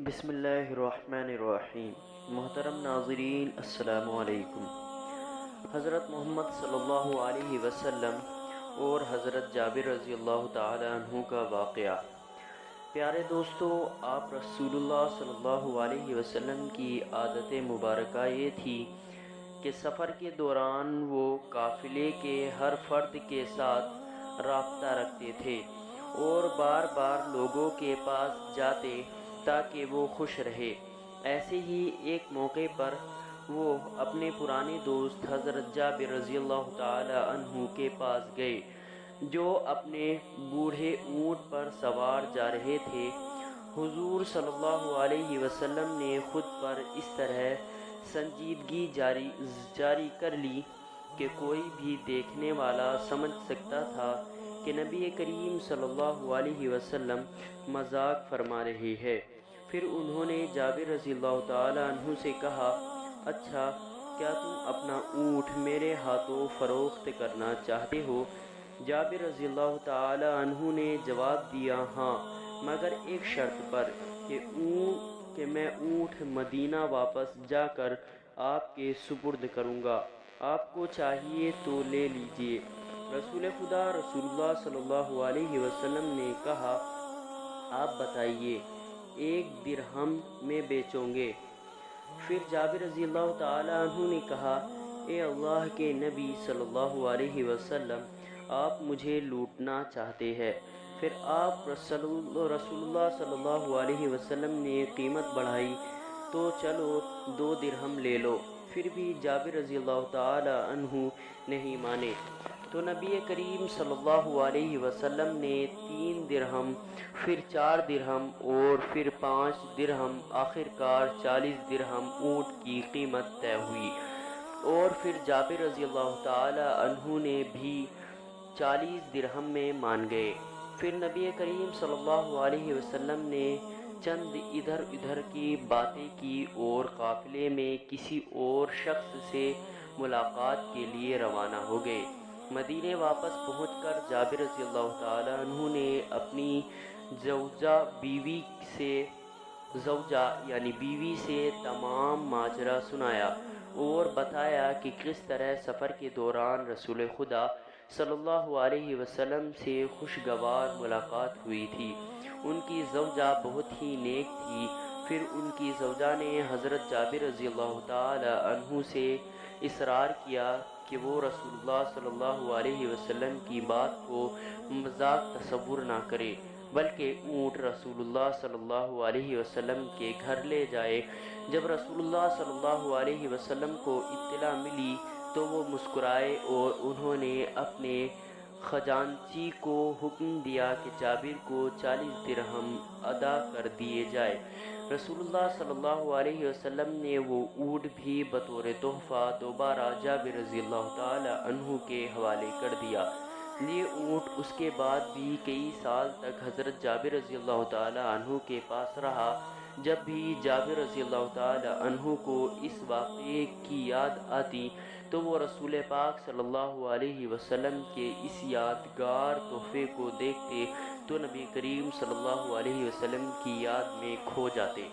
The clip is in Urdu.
بسم اللہ الرحمن الرحیم۔ محترم ناظرین، السلام علیکم۔ حضرت محمد صلی اللہ علیہ وسلم اور حضرت جابر رضی اللہ تعالی عنہ کا واقعہ۔ پیارے دوستو، آپ رسول اللہ صلی اللہ علیہ وسلم کی عادت مبارکہ یہ تھی کہ سفر کے دوران وہ قافلے کے ہر فرد کے ساتھ رابطہ رکھتے تھے اور بار بار لوگوں کے پاس جاتے تاکہ وہ خوش رہے۔ ایسے ہی ایک موقع پر وہ اپنے پرانے دوست حضرت جابر رضی اللہ تعالی عنہ کے پاس گئے، جو اپنے بوڑھے اونٹ پر سوار جا رہے تھے۔ حضور صلی اللہ علیہ وسلم نے خود پر اس طرح سنجیدگی جاری کر لی کہ کوئی بھی دیکھنے والا سمجھ سکتا تھا کہ نبی کریم صلی اللہ علیہ وسلم مذاق فرما رہے ہیں۔ پھر انہوں نے جابر رضی اللہ تعالی عنہ سے کہا، اچھا، کیا تم اپنا اونٹ میرے ہاتھوں فروخت کرنا چاہتے ہو؟ جابر رضی اللہ تعالی عنہ نے جواب دیا، ہاں، مگر ایک شرط پر کہ میں اونٹ مدینہ واپس جا کر آپ کے سپرد کروں گا، آپ کو چاہیے تو لے لیجئے۔ رسول خدا رسول اللہ صلی اللہ علیہ وسلم نے کہا، آپ بتائیے، 1 درہم میں بیچوں گے؟ پھر جابر رضی اللہ تعالی عنہ نے کہا، اے اللہ کے نبی صلی اللہ علیہ وسلم، آپ مجھے لوٹنا چاہتے ہیں؟ پھر آپ رسول اللہ صلی اللہ علیہ وسلم نے قیمت بڑھائی تو چلو 2 درہم لے لو۔ پھر بھی جابر رضی اللہ تعالی عنہ نہیں مانے تو نبی کریم صلی اللہ علیہ وسلم نے 3 درہم، پھر 4 درہم اور پھر 5 درہم، آخر کار 40 درہم اونٹ کی قیمت طے ہوئی، اور پھر جابر رضی اللہ تعالی عنہ نے بھی 40 درہم میں مان گئے۔ پھر نبی کریم صلی اللہ علیہ وسلم نے چند ادھر ادھر کی باتیں کی اور قافلے میں کسی اور شخص سے ملاقات کے لیے روانہ ہو گئے۔ مدینے واپس پہنچ کر جابر رضی اللہ تعالی عنہ نے اپنی بیوی سے تمام ماجرا سنایا اور بتایا کہ کس طرح سفر کے دوران رسول خدا صلی اللہ علیہ وسلم سے خوشگوار ملاقات ہوئی تھی۔ ان کی زوجہ بہت ہی نیک تھی۔ پھر ان کی زوجہ نے حضرت جابر رضی اللہ تعالی عنہ سے اصرار کیا کہ وہ رسول اللہ صلی اللہ علیہ وسلم کی بات کو مذاق تصور نہ کرے، بلکہ اونٹ رسول اللہ صلی اللہ علیہ وسلم کے گھر لے جائے۔ جب رسول اللہ صلی اللہ علیہ وسلم کو اطلاع ملی تو وہ مسکرائے اور انہوں نے اپنے خزانچی کو حکم دیا کہ جابر کو 40 درہم ادا کر دیے جائے۔ رسول اللہ صلی اللہ علیہ وسلم نے وہ اونٹ بھی بطور تحفہ دوبارہ جابر رضی اللہ تعالی عنہ کے حوالے کر دیا۔ یہ اونٹ اس کے بعد بھی کئی سال تک حضرت جابر رضی اللہ تعالی عنہ کے پاس رہا۔ جب بھی جابر رضی اللہ تعالی عنہ کو اس واقعے کی یاد آتی تو وہ رسول پاک صلی اللہ علیہ وسلم کے اس یادگار تحفے کو دیکھتے تو نبی کریم صلی اللہ علیہ وسلم کی یاد میں کھو جاتے۔